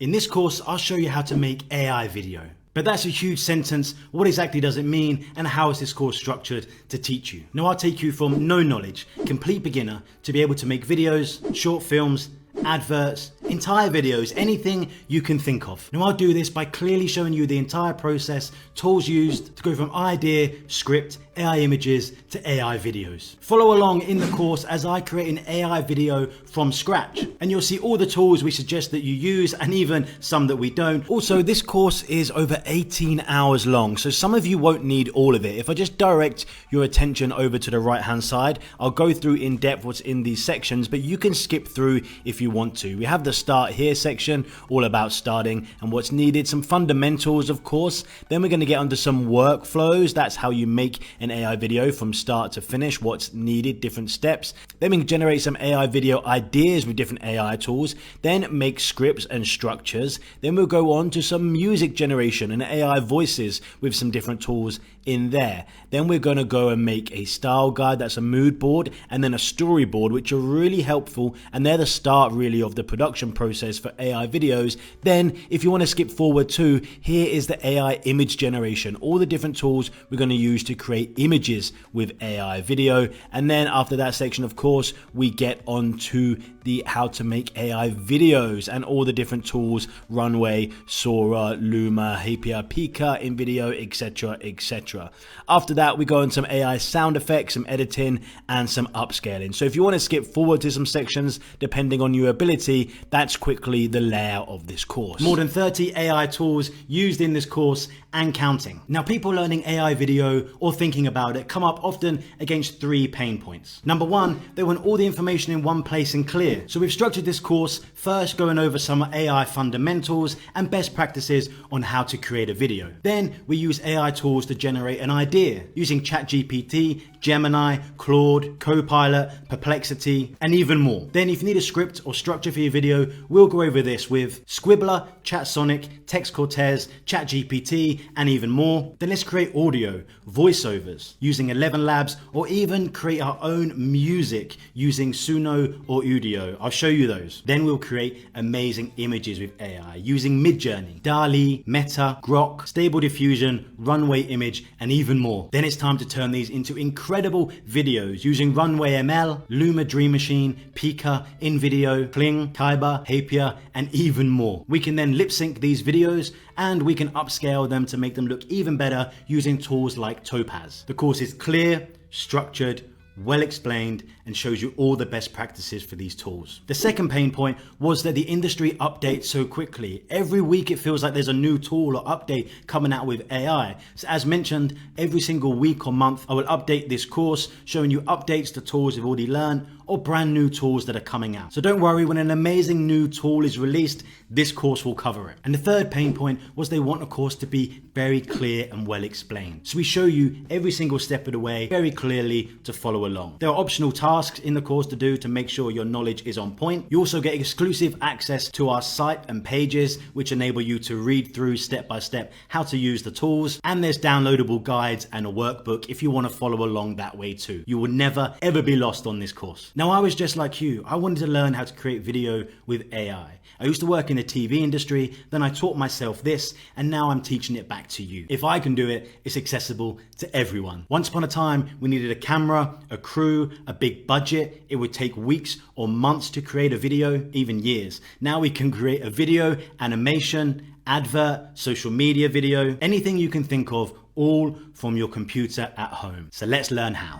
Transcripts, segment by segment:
In this course, I'll show you how to make AI video. But that's a huge sentence. What exactly does it mean, and how is this course structured to teach you? Now I'll take you from no knowledge, complete beginner, to be able to make videos, short films, adverts, entire videos, anything you can think of. Now I'll do this by clearly showing you the entire process, tools used to go from idea, script, AI images to AI videos. Follow along in the course as I create an AI video from scratch, and you'll see all the tools we suggest that you use and even some that we don't. Also, this course is over 18 hours long, so some of you won't need all of it. If I just direct your attention over to the right hand side, I'll go through in depth what's in these sections, but you can skip through if you want to. We have the start here section, all about starting and what's needed, some fundamentals of course, then we're going to get onto some workflows. That's how you make an AI video from start to finish, what's needed, different steps. Then we can generate some AI video ideas with different AI tools, then make scripts and structures. Then we'll go on to some music generation and AI voices with some different tools in there. Then we're going to go and make a style guide, that's a mood board, and then a storyboard, which are really helpful, and they're the start really of the production process for AI videos. Then if you want to skip forward to, here is the AI image generation, all the different tools we're going to use to create images with AI video. And then after that section, of course, we get onto the how to make AI videos and all the different tools: Runway, Sora, Luma, Pika, AIvideos, etc, etc. After that, we go on some AI sound effects, some editing, and some upscaling. So if you want to skip forward to some sections, depending on your ability, that's quickly the layout of this course. More than 30 AI tools used in this course and counting. Now, people learning AI video or thinking about it come up often against 3 pain points. Number 1, they want all the information in one place and clear. So we've structured this course first going over some AI fundamentals and best practices on how to create a video. Then we use AI tools to generate an idea using ChatGPT, Gemini, Claude, Copilot, Perplexity, and even more. Then if you need a script or structure for your video, we'll go over this with Squibbler, ChatSonic, Text Cortez, ChatGPT, and even more. Then let's create audio, voiceovers using 11 Labs, or even create our own music using Suno or Udio. I'll show you those. Then we'll create amazing images with AI using Midjourney, DALL-E, Meta, Grok, Stable Diffusion, Runway Image, and even more. Then it's time to turn these into incredible videos using Runway ML, Luma Dream Machine, Pika, AIvideos, Kling, Kaiber, Hapier, and even more. We can then lip sync these videos, and we can upscale them to make them look even better using tools like Topaz. The course is clear, structured, well explained, and shows you all the best practices for these tools. The second pain point was that the industry updates so quickly. Every week it feels like there's a new tool or update coming out with AI. So as mentioned, every single week or month I will update this course, showing you updates to tools you've already learned or brand new tools that are coming out. So don't worry, when an amazing new tool is released, this course will cover it. And the third pain point was they want a course to be very clear and well explained. So we show you every single step of the way very clearly to follow along. There are optional tasks in the course to do to make sure your knowledge is on point. You also get exclusive access to our site and pages, which enable you to read through step by step how to use the tools. And there's downloadable guides and a workbook if you want to follow along that way too. You will never ever be lost on this course. Now, I was just like you. I wanted to learn how to create video with AI. I used to work in the TV industry, then I taught myself this, and now I'm teaching it back to you. If I can do it, it's accessible to everyone. Once upon a time, we needed a camera, a crew, a big budget. It would take weeks or months to create a video, even years. Now we can create a video, animation, advert, social media video, anything you can think of, all from your computer at home. So let's learn how.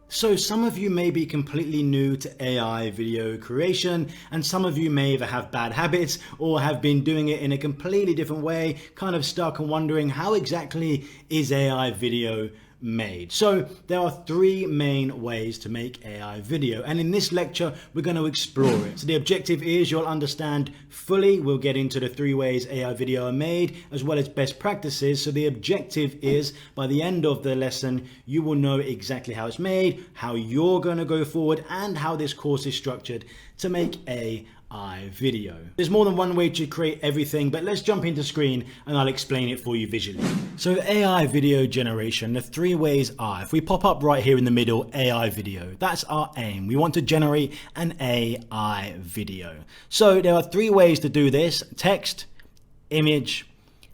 So some of you may be completely new to AI video creation, and some of you may either have bad habits or have been doing it in a completely different way, kind of stuck and wondering how exactly is AI video made. So there are 3 main ways to make AI video, and in this lecture we're going to explore it. So the objective is you'll understand fully. We'll get into the 3 ways AI video are made as well as best practices. So the objective is by the end of the lesson you will know exactly how it's made, how you're going to go forward, and how this course is structured to make AI AIvideo. There's more than one way to create everything, but let's jump into screen and I'll explain it for you visually. So AI video generation, the three ways are, if we pop up right here in the middle, AI video, that's our aim. We want to generate an AI video. So there are three ways to do this: text, image,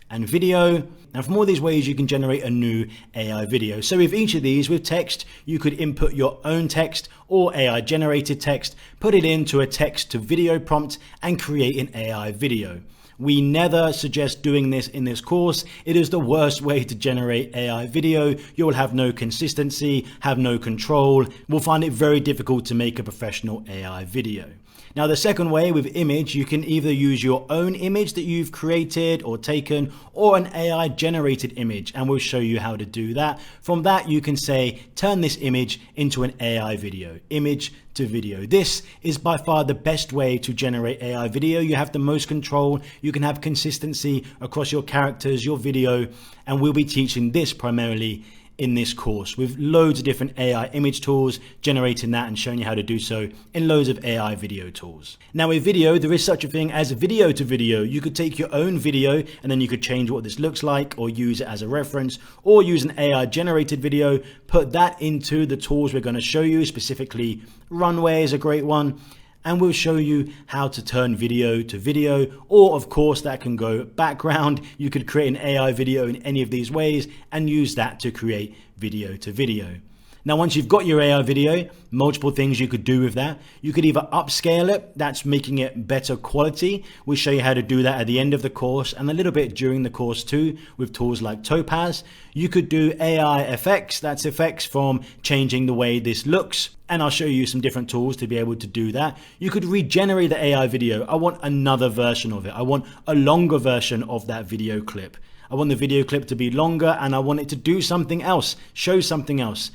and video. And from all these ways you can generate a new AI video. So with each of these, with text, you could input your own text or AI generated text, put it into a text to video prompt and create an AI video. We never suggest doing this in this course. It is the worst way to generate AI video. You will have no consistency, have no control. We'll find it very difficult to make a professional AI video. Now, the second way with image, you can either use your own image that you've created or taken, or an AI generated image, and we'll show you how to do that. From that, you can say, turn this image into an AI video, image to video. This is by far the best way to generate AI video. You have the most control. You can have consistency across your characters, your video, and we'll be teaching this primarily in this course with loads of different AI image tools, generating that and showing you how to do so in loads of AI video tools. Now with video, there is such a thing as video to video. You could take your own video and then you could change what this looks like or use it as a reference, or use an AI generated video, put that into the tools we're going to show you. Specifically, Runway is a great one. And we'll show you how to turn video to video, or of course that can go background. You could create an AI video in any of these ways and use that to create video to video. Now, once you've got your AI video, multiple things you could do with that. You could either upscale it, that's making it better quality. We'll show you how to do that at the end of the course and a little bit during the course too, with tools like Topaz. You could do AI effects, that's effects from changing the way this looks. And I'll show you some different tools to be able to do that. You could regenerate the AI video. I want another version of it. I want a longer version of that video clip. I want the video clip to be longer and I want it to do something else, show something else.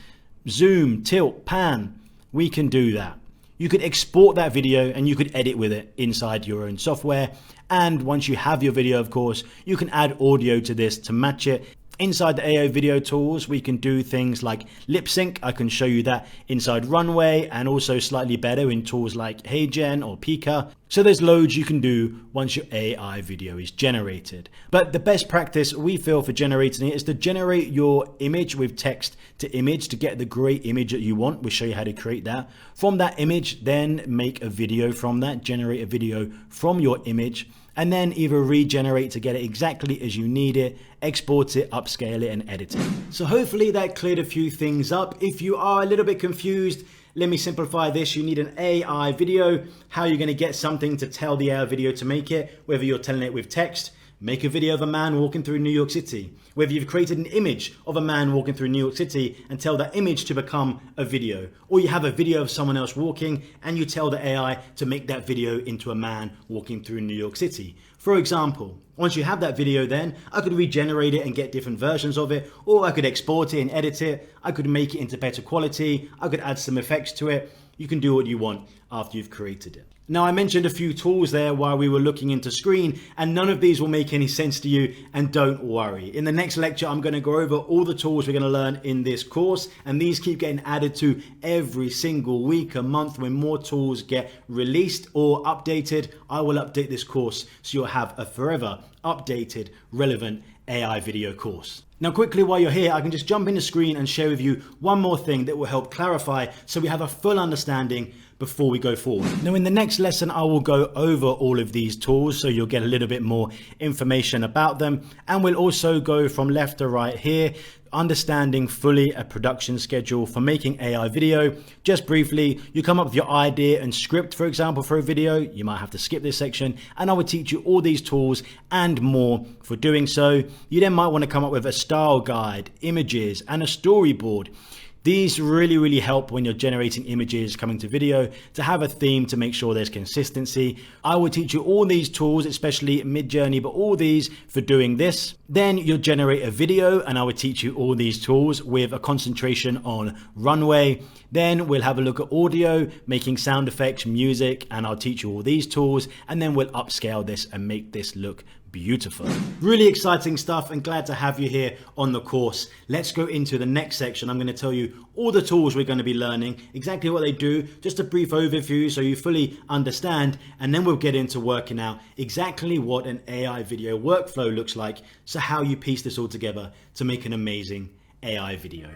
Zoom, tilt, pan, we can do that. You could export that video and you could edit with it inside your own software. And once you have your video, of course, you can add audio to this to match it. Inside the AI video tools, we can do things like lip sync. I can show you that inside Runway, and also slightly better in tools like HeyGen or Pika. So there's loads you can do once your AI video is generated. But the best practice we feel for generating it is to generate your image with text to image to get the great image that you want. We'll show you how to create that. From that image, then make a video from that, generate a video from your image, and then either regenerate to get it exactly as you need it, export it, upscale it, and edit it. So hopefully that cleared a few things up. If you are a little bit confused, let me simplify this. You need an AI video, how you're gonna get something to tell the AI video to make it, whether you're telling it with text. Make a video of a man walking through New York City. Whether you've created an image of a man walking through New York City and tell that image to become a video. Or you have a video of someone else walking and you tell the AI to make that video into a man walking through New York City. For example, once you have that video, then I could regenerate it and get different versions of it, or I could export it and edit it. I could make it into better quality. I could add some effects to it. You can do what you want after you've created it. Now, I mentioned a few tools there while we were looking into screen, and none of these will make any sense to you, and don't worry. In the next lecture, I'm going to go over all the tools we're going to learn in this course, and these keep getting added to every single week, a month. When more tools get released or updated, I will update this course so you'll have a forever updated, relevant AI video course. Now quickly, while you're here, I can just jump in the screen and share with you one more thing that will help clarify so we have a full understanding before we go forward. Now in the next lesson, I will go over all of these tools so you'll get a little bit more information about them. And we'll also go from left to right here, understanding fully a production schedule for making AI video. Just briefly, you come up with your idea and script, for example, for a video. You might have to skip this section, and I will teach you all these tools and more for doing so. You then might want to come up with a style guide, images, and a storyboard. These really help when you're generating images coming to video, to have a theme to make sure there's consistency. I will teach you all these tools, especially Mid-Journey, but all these for doing this. Then you'll generate a video, and I will teach you all these tools with a concentration on Runway. Then we'll have a look at audio, making sound effects, music, and I'll teach you all these tools, and then we'll upscale this and make this look beautiful. Really exciting stuff and glad to have you here on the course. Let's go into the next section. I'm going to tell you all the tools we're going to be learning, exactly what they do, just a brief overview so you fully understand, and then we'll get into working out exactly what an AI video workflow looks like, so how you piece this all together to make an amazing AI video.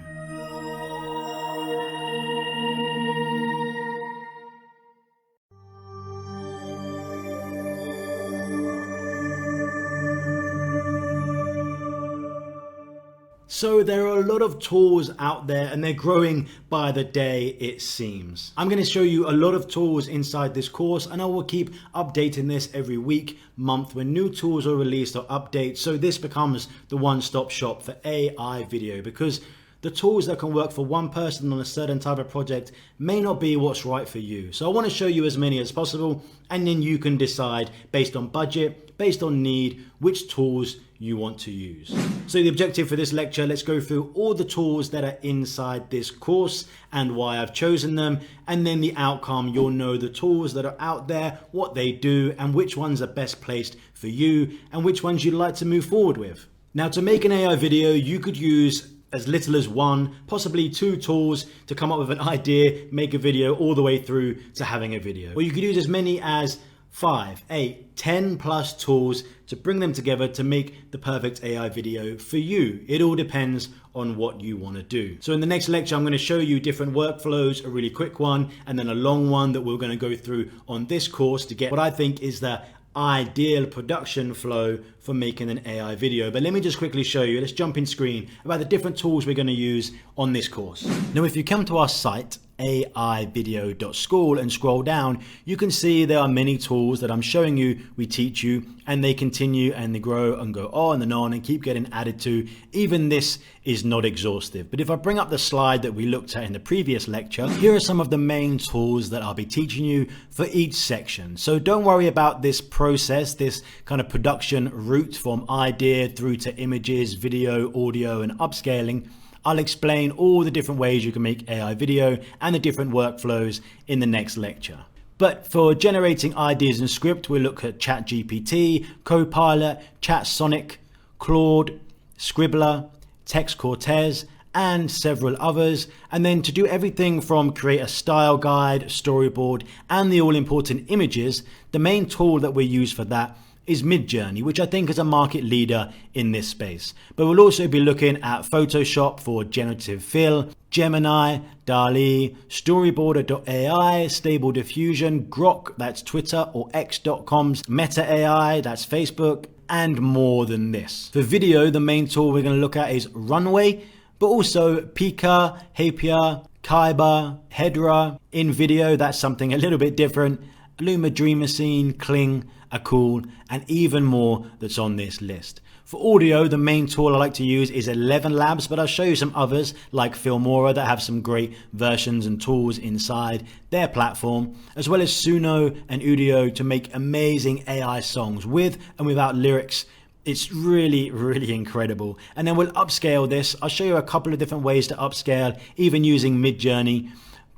So there are a lot of tools out there and they're growing by the day, it seems. I'm going to show you a lot of tools inside this course, and I will keep updating this every week, month when new tools are released or updates. So this becomes the one-stop shop for AI video, because the tools that can work for one person on a certain type of project may not be what's right for you. So I want to show you as many as possible, and then you can decide based on budget, based on need, which tools you want to use. So the objective for this lecture, let's go through all the tools that are inside this course and why I've chosen them, and then the outcome, you'll know the tools that are out there, what they do, and which ones are best placed for you, and which ones you'd like to move forward with. Now, to make an AI video, you could use as little as one, possibly two tools to come up with an idea, make a video, all the way through to having a video. Or you could use as many as 5, 8, 10 plus tools to bring them together to make the perfect AI video for you. It all depends on what you want to do. So in the next lecture, I'm going to show you different workflows, a really quick one, and then a long one that we're going to go through on this course to get what I think is the ideal production flow for making an AI video. But let me just quickly show you, let's jump in screen, about the different tools we're going to use on this course. Now, if you come to our site, AIvideo.school, and scroll down, you can see there are many tools that I'm showing you, we teach you, and they continue and they grow and go on and keep getting added to. Even this is not exhaustive. But if I bring up the slide that we looked at in the previous lecture, here are some of the main tools that I'll be teaching you for each section. So don't worry about this process, this kind of production route from idea through to images, video, audio, and upscaling. I'll explain all the different ways you can make AI video and the different workflows in the next lecture. But for generating ideas in script, we'll look at ChatGPT, Copilot, ChatSonic, Claude, Scribbler, Text Cortez, and several others. And then to do everything from create a style guide, storyboard, and the all-important images, the main tool that we use for that is Midjourney, which I think is a market leader in this space. But we'll also be looking at Photoshop for generative fill, Gemini, DALL-E, Storyboarder.ai, Stable Diffusion, Grok, that's Twitter or X.com's Meta AI, that's Facebook, and more than this. For video, the main tool we're going to look at is Runway, but also Pika, Hapier, Kaiber, Hedera. In video, that's something a little bit different. Luma Dream Machine, Kling, Akul, and even more that's on this list. For audio, the main tool I like to use is 11 Labs, but I'll show you some others like Filmora that have some great versions and tools inside their platform, as well as Suno and Udio to make amazing AI songs with and without lyrics. It's really, really incredible. And then we'll upscale this. I'll show you a couple of different ways to upscale, even using Midjourney.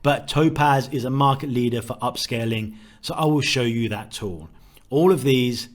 But Topaz is a market leader for upscaling, so I will show you that tool. All of these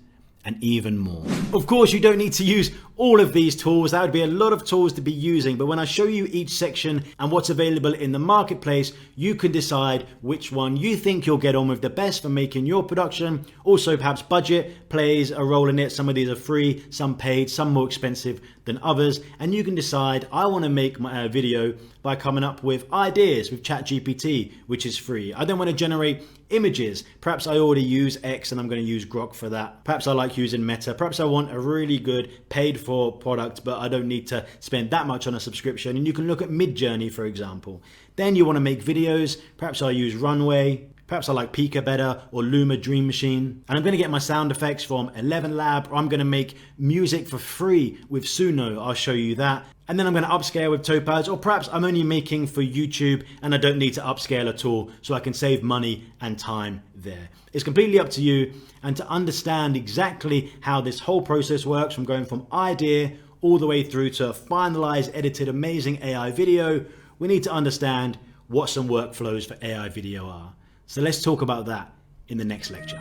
and even more. Of course, you don't need to use all of these tools. That would be a lot of tools to be using. But when I show you each section and what's available in the marketplace, you can decide which one you think you'll get on with the best for making your production. Also, perhaps budget plays a role in it. Some of these are free, some paid, some more expensive than others. And you can decide, I want to make my video by coming up with ideas with ChatGPT, which is free. I don't want to generate images. Perhaps I already use X and I'm going to use Grok for that. Perhaps I like using Meta. Perhaps I want a really good paid for product, but I don't need to spend that much on a subscription. And you can look at Midjourney, for example. Then you want to make videos. Perhaps I use Runway. Perhaps I like Pika better, or Luma Dream Machine. And I'm going to get my sound effects from 11 Lab, or I'm going to make music for free with Suno. I'll show you that. And then I'm going to upscale with Topaz, or perhaps I'm only making for YouTube and I don't need to upscale at all, so I can save money and time there. It's completely up to you. And to understand exactly how this whole process works, from going from idea all the way through to finalized, edited, amazing AI video, we need to understand what some workflows for AI video are. So let's talk about that in the next lecture.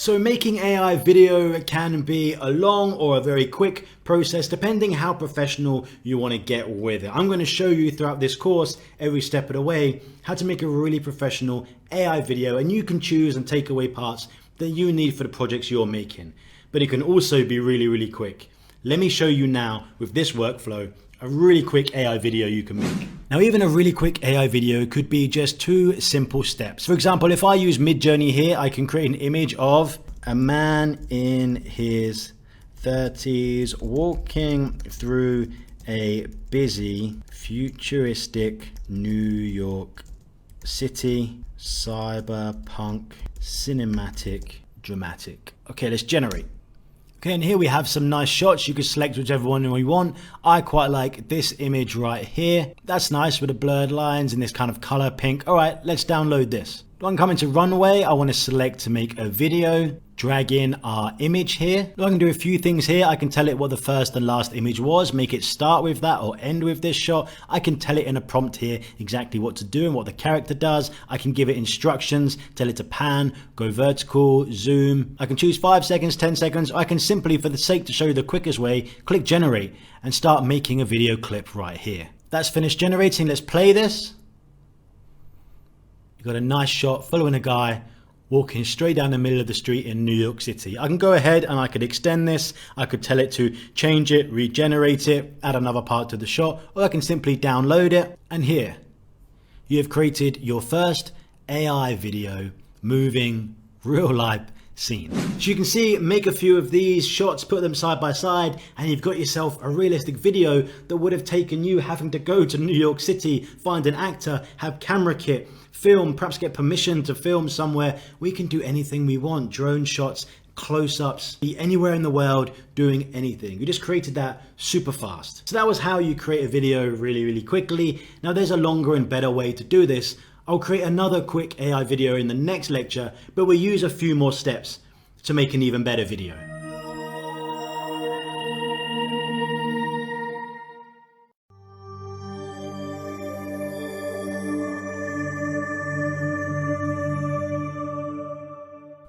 So making AI video can be a long or a very quick process depending how professional you want to get with it. I'm going to show you throughout this course every step of the way how to make a really professional AI video, and you can choose and take away parts that you need for the projects you're making. But it can also be really quick. Let me show you now with this workflow a really quick AI video you can make. Now, even a really quick AI video could be just 2 simple steps. For example, if I use Midjourney here, I can create an image of a man in his 30s walking through a busy, futuristic New York City, cyberpunk, cinematic, dramatic. Okay, let's generate. Okay, and here we have some nice shots. You can select whichever one you want. I quite like this image right here. That's nice with the blurred lines and this kind of color pink. All right, let's download this. I can come into Runway. I want to select to make a video, drag in our image here. I can do a few things here. I can tell it what the first and last image was, make it start with that or end with this shot. I can tell it in a prompt here exactly what to do and what the character does. I can give it instructions, tell it to pan, go vertical, zoom. I can choose 5 seconds, 10 seconds. I can simply, for the sake to show you the quickest way, click generate and start making a video clip right here. That's finished generating. Let's play this. Got a nice shot following a guy walking straight down the middle of the street in New York City. I can go ahead and I could extend this. I could tell it to change it, regenerate it, add another part to the shot, or I can simply download it. And here you have created your first AI video moving real life scene. So you can see, make a few of these shots, put them side by side, and you've got yourself a realistic video that would have taken you having to go to New York City, find an actor, have camera kit, film, perhaps get permission to film somewhere. We can do anything we want. Drone shots, close-ups, be anywhere in the world doing anything. You just created that super fast. So that was how you create a video really quickly. Now there's a longer and better way to do this. I'll create another quick AI video in the next lecture, but we'll use a few more steps to make an even better video.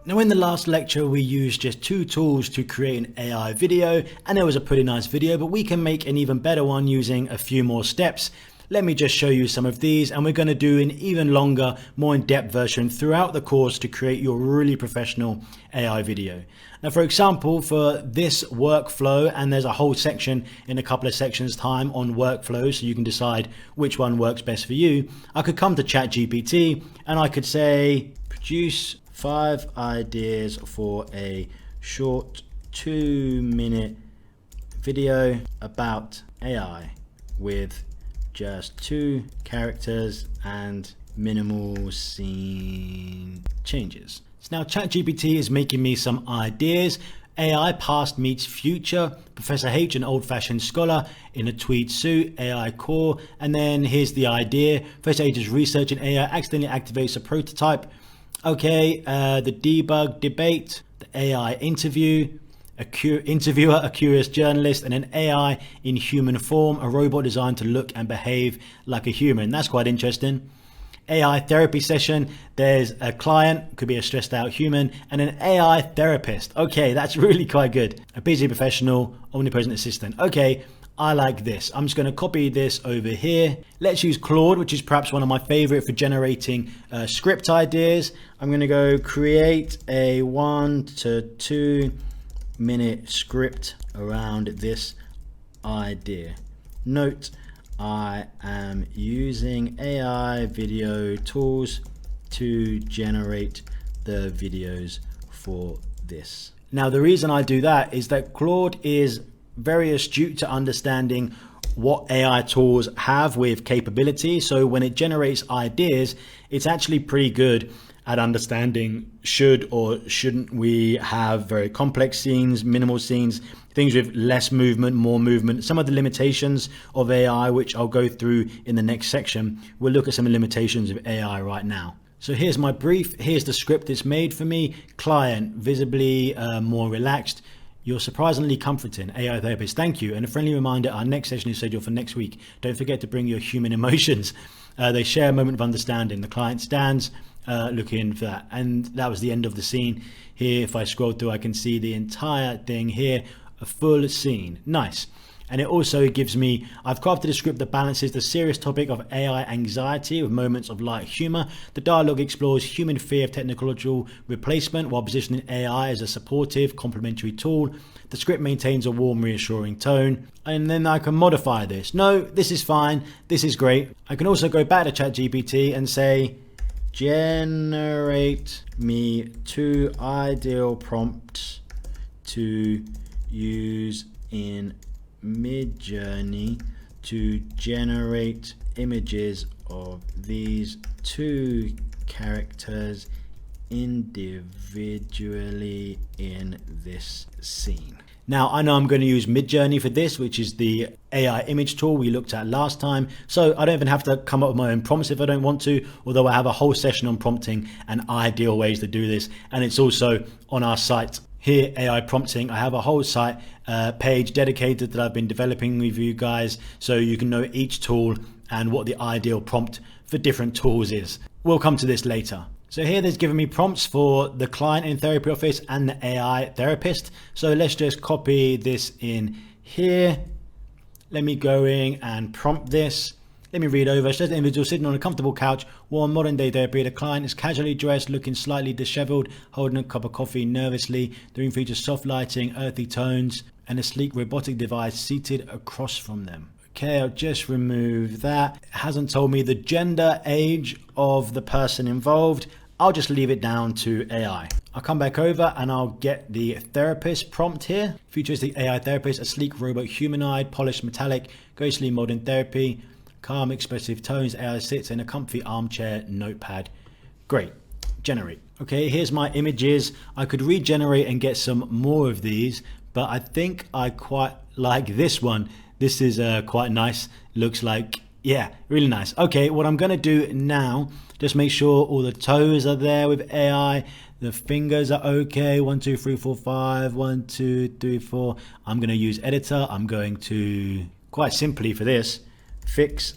Now in the last lecture we used just 2 tools to create an AI video, and it was a pretty nice video, but we can make an even better one using a few more steps. Let me just show you some of these, and we're going to do an even longer, more in-depth version throughout the course to create your really professional AI video. Now, for example, for this workflow, and there's a whole section in a couple of sections time on workflow, so you can decide which one works best for you. I could come to ChatGPT and I could say, produce 5 ideas for a short 2-minute video about AI with just 2 characters and minimal scene changes. So now ChatGPT is making me some ideas. AI past meets future. Professor H, an old-fashioned scholar in a tweed suit, AI core. And then here's the idea. Professor H is researching AI accidentally activates a prototype. Okay, the debug debate, the AI interview, interviewer, a curious journalist, and an AI in human form, a robot designed to look and behave like a human. That's quite interesting. AI therapy session, there's a client, could be a stressed out human, and an AI therapist. Okay, that's really quite good. A busy professional, omnipresent assistant. Okay, I like this. I'm just going to copy this over here. Let's use Claude, which is perhaps one of my favorite for generating script ideas. I'm going to go create a 1 to 2 minute script around this idea. Note, I am using AI video tools to generate the videos for this. Now, the reason I do that is that Claude is very astute to understanding what AI tools have with capability. So when it generates ideas, it's actually pretty good at understanding should or shouldn't we have very complex scenes, minimal scenes, things with less movement, more movement. Some of the limitations of AI, which I'll go through in the next section. We'll look at some limitations of AI right now. So here's my brief. Here's the script it's made for me. Client, visibly more relaxed. You're surprisingly comforting, AI therapist. Thank you. And a friendly reminder, our next session is scheduled for next week. Don't forget to bring your human emotions. They share a moment of understanding. The client stands, looking for that. And that was the end of the scene. Here, if I scroll through, I can see the entire thing here, a full scene. Nice. And it also gives me, I've crafted a script that balances the serious topic of AI anxiety with moments of light humor. The dialogue explores human fear of technological replacement while positioning AI as a supportive, complementary tool. The script maintains a warm, reassuring tone. And then I can modify this. No, this is fine. This is great. I can also go back to ChatGPT and say, generate me 2 ideal prompts to use in Midjourney to generate images of these 2 characters individually in this scene. Now, I know I'm going to use Midjourney for this, which is the AI image tool we looked at last time. So I don't even have to come up with my own prompts if I don't want to, although I have a whole session on prompting and ideal ways to do this. And it's also on our site here, AI prompting. I have a whole site page dedicated that I've been developing with you guys, so you can know each tool and what the ideal prompt for different tools is. We'll come to this later. So here there's given me prompts for the client in therapy office and the AI therapist. So let's just copy this in here. Let me go in and prompt this. Let me read over. It says the individual sitting on a comfortable couch, warm modern day therapy. The client is casually dressed, looking slightly disheveled, holding a cup of coffee nervously. The room features soft lighting, earthy tones, and a sleek robotic device seated across from them. Okay, I'll just remove that. It hasn't told me the gender, age of the person involved. I'll just leave it down to AI. I'll come back over and I'll get the therapist prompt here. Futuristic AI therapist, a sleek robot humanoid, polished metallic, ghostly modern therapy, calm expressive tones. AI sits in a comfy armchair, notepad. Great, generate. Okay, here's my images. I could regenerate and get some more of these, but I think I quite like this one. This is quite nice. Looks like, yeah, really nice. Okay, what I'm gonna do now, just make sure all the toes are there with AI. The fingers are okay. 1, 2, 3, 4, 5. 1, 2, 3, 4. I'm gonna use editor. I'm going to, quite simply for this, fix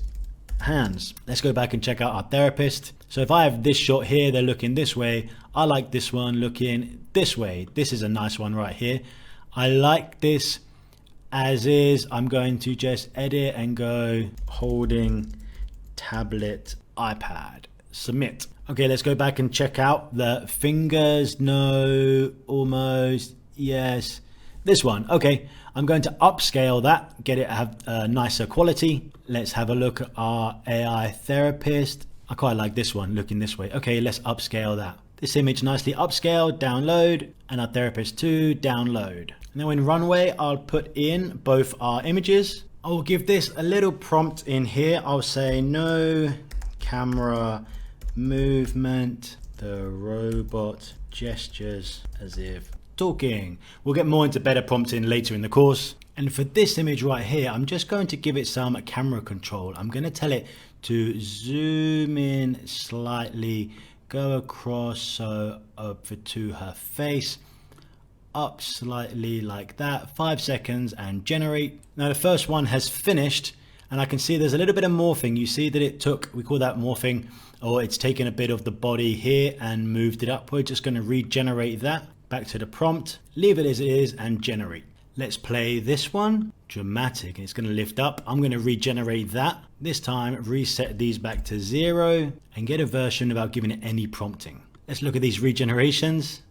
hands. Let's go back and check out our therapist. So if I have this shot here, they're looking this way. I like this one looking this way. This is a nice one right here. I like this as is. I'm going to just edit and go holding tablet iPad, submit. Okay, let's go back and check out the fingers. No, almost, yes. This one, okay. I'm going to upscale that, get it to have a nicer quality. Let's have a look at our AI therapist. I quite like this one looking this way. Okay, let's upscale that. This image nicely upscaled, download, and our therapist too, download. Now in Runway, I'll put in both our images. I'll give this a little prompt in here. I'll say no camera movement, the robot gestures as if talking. We'll get more into better prompting later in the course. And for this image right here, I'm just going to give it some camera control. I'm going to tell it to zoom in slightly, go across so over to her face, up slightly like that, 5 seconds, and generate. Now the first one has finished and I can see there's a little bit of morphing. You see that it took, we call that morphing, or it's taken a bit of the body here and moved it up. We're just going to regenerate that. Back to the prompt, leave it as it is and generate. Let's play this one, dramatic, and it's going to lift up. I'm going to regenerate that. This time, reset these back to 0 and get a version without giving it any prompting. Let's look at these regenerations.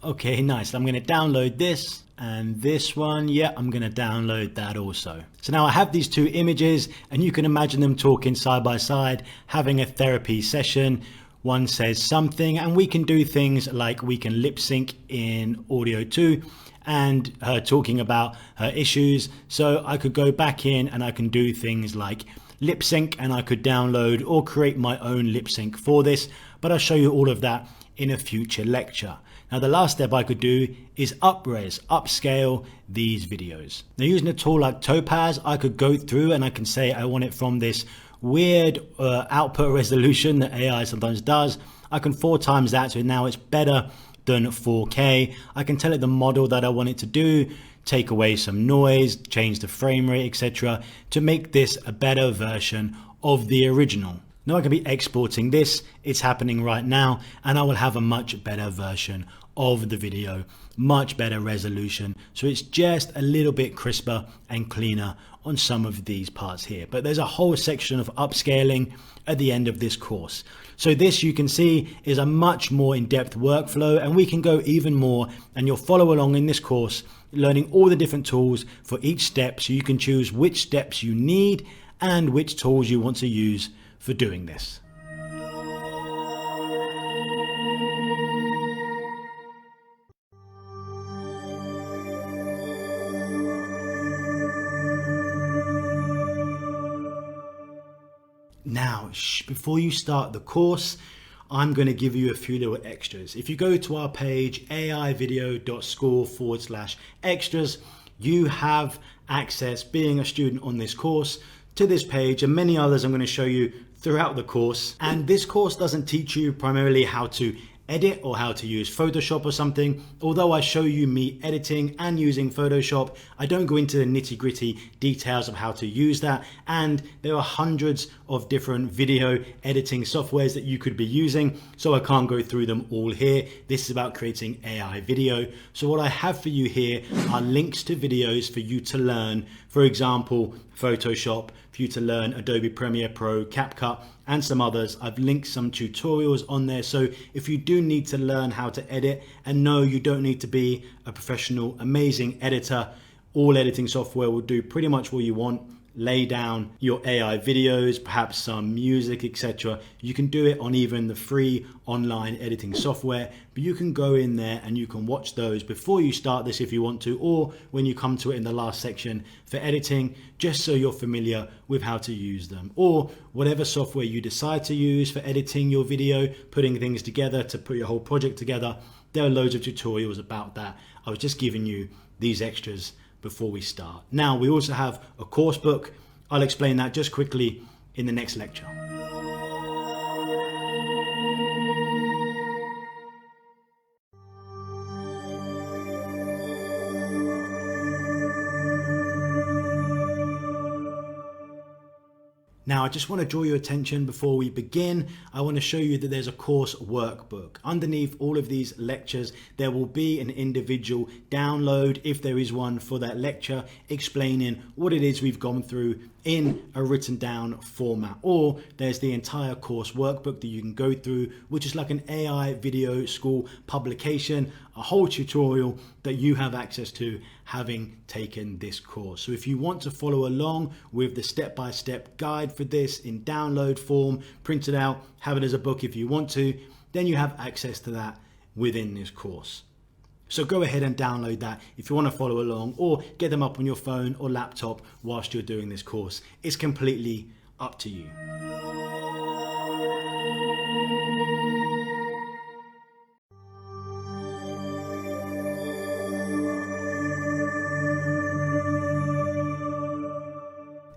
Okay, nice. I'm going to download this and this one. Yeah, I'm going to download that also. So now I have these two images and you can imagine them talking side by side, having a therapy session. One says something and we can do things like we can lip sync in audio too, and her talking about her issues. So I could go back in and I can do things like lip sync, and I could download or create my own lip sync for this, but I'll show you all of that in a future lecture. Now the last step I could do is upscale these videos. Now using a tool like Topaz, I could go through and I can say I want it from this weird output resolution that AI sometimes does. I can 4 times that, so now it's better than 4K. I can tell it the model that I want it to do, take away some noise, change the frame rate, etc., to make this a better version of the original. Now I can be exporting this, it's happening right now, and I will have a much better version of the video, much better resolution. So it's just a little bit crisper and cleaner on some of these parts here. But there's a whole section of upscaling at the end of this course. So this, you can see, is a much more in-depth workflow, and we can go even more, and you'll follow along in this course, learning all the different tools for each step, so you can choose which steps you need and which tools you want to use for doing this. Now, before you start the course, I'm going to give you a few little extras. If you go to our page, aivideo.school/extras, you have access, being a student on this course, to this page and many others I'm going to show you throughout the course. And this course doesn't teach you primarily how to edit or how to use Photoshop or something. Although I show you me editing and using Photoshop, I don't go into the nitty-gritty details of how to use that. And there are hundreds of different video editing softwares that you could be using, so I can't go through them all here. This is about creating AI video. So what I have for you here are links to videos for you to learn, for example, Photoshop, for you to learn Adobe Premiere Pro, CapCut, and some others. I've linked some tutorials on there, so if you do need to learn how to edit, and no, you don't need to be a professional, amazing editor. All editing software will do pretty much what you want. Lay down your AI videos, perhaps some music, etc. You can do it on even the free online editing software, but you can go in there and you can watch those before you start this if you want to, or when you come to it in the last section for editing, just so you're familiar with how to use them. Or whatever software you decide to use for editing your video, putting things together to put your whole project together, there are loads of tutorials about that. I was just giving you these extras before we start. Now, we also have a course book. I'll explain that just quickly in the next lecture. Now, I just want to draw your attention before we begin. I want to show you that there's a course workbook. Underneath all of these lectures, there will be an individual download, if there is one, for that lecture, explaining what it is we've gone through in a written down format. Or there's the entire course workbook that you can go through, which is like an AI video school publication, a whole tutorial that you have access to having taken this course. So if you want to follow along with the step-by-step guide for this in download form, print it out, have it as a book if you want to, then you have access to that within this course. So go ahead and download that if you want to follow along, or get them up on your phone or laptop whilst you're doing this course. It's completely up to you.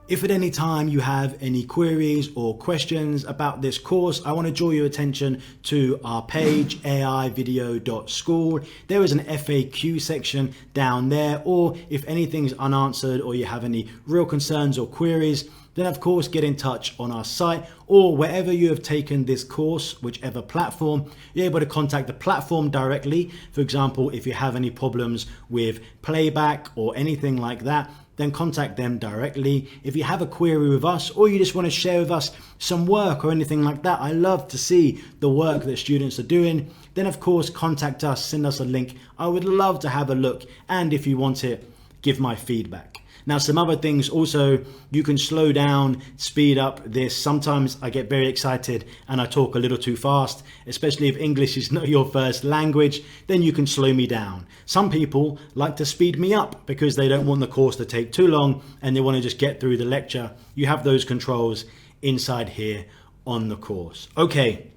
If at any time you have any queries or questions about this course, I want to draw your attention to our page, AIvideo.school. There is an FAQ section down there, or if anything's unanswered or you have any real concerns or queries, then of course get in touch on our site, or wherever you have taken this course, whichever platform, you're able to contact the platform directly. For example, if you have any problems with playback or anything like that, then contact them directly. If you have a query with us, or you just want to share with us some work or anything like that, I love to see the work that students are doing, then of course contact us, send us a link. I would love to have a look, and if you want it, give my feedback. Now, some other things also, you can slow down, speed up this. Sometimes I get very excited and I talk a little too fast, especially if English is not your first language, then you can slow me down. Some people like to speed me up because they don't want the course to take too long and they want to just get through the lecture. You have those controls inside here on the course. Okay,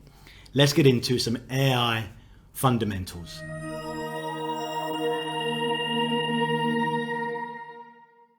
let's get into some AI fundamentals.